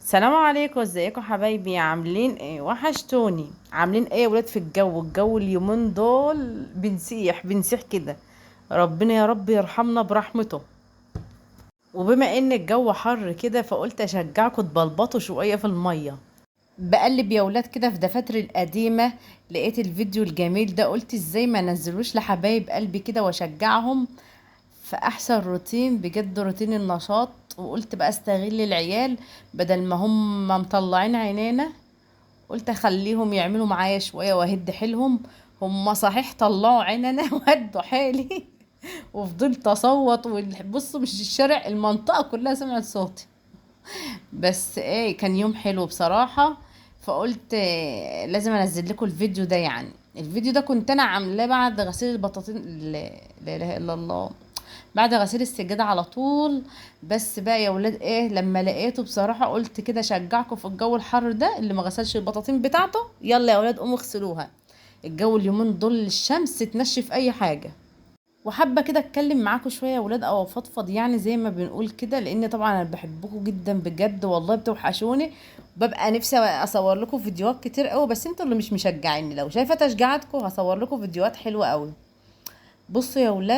السلام عليكم، ازيكم حبايبي؟ عاملين ايه؟ وحشتوني. عاملين ايه يا ولاد؟ في الجو اليومين دول بنسيح كده. ربنا يا رب يرحمنا برحمته. وبما ان الجو حر كده فقلت اشجعكم تبلبطوا شوية في المية. بقلب يا ولاد كده في دفاتري القديمة، لقيت الفيديو الجميل ده، قلت ازاي ما نزلوش لحبايب قلبي كده واشجعهم في احسن روتين، بجد روتين النشاط. وقلت بقى استغل العيال بدل ما هم مطلعين عينينا، قلت اخليهم يعملوا معايا شويه واهد حيلهم. هم صحيح طلعوا عيننا وهدوا حيلي وفضلت اصوت، وبصوا مش الشارع، المنطقه كلها سمعت صوتي. بس ايه، كان يوم حلو بصراحه. فقلت لازم انزل لكم الفيديو ده. يعني الفيديو ده كنت انا عاملاه بعد غسيل البطاطين، لا اله الا الله، بعد غسيل السجادة على طول. بس بقى يا ولاد ايه، لما لقيته بصراحة قلت كده شجعكم في الجو الحر ده، اللي ما غسلش البطاطين بتاعته يلا يا ولاد قوموا اغسلوها. الجو اليومين دول الشمس تنشف اي حاجة. وحابة كده اتكلم معاكم شوية يا ولاد، او افضفض يعني زي ما بنقول كده، لان طبعا انا بحبكم جدا بجد والله، بتوحشوني. ببقى نفسي اصور لكم فيديوهات كتير قوي، بس انتوا اللي مش مشجعيني. لو شايفة تشجيعاتكم هصور لكم فيديوهات حلوة قوي. بصوا يا ولاد،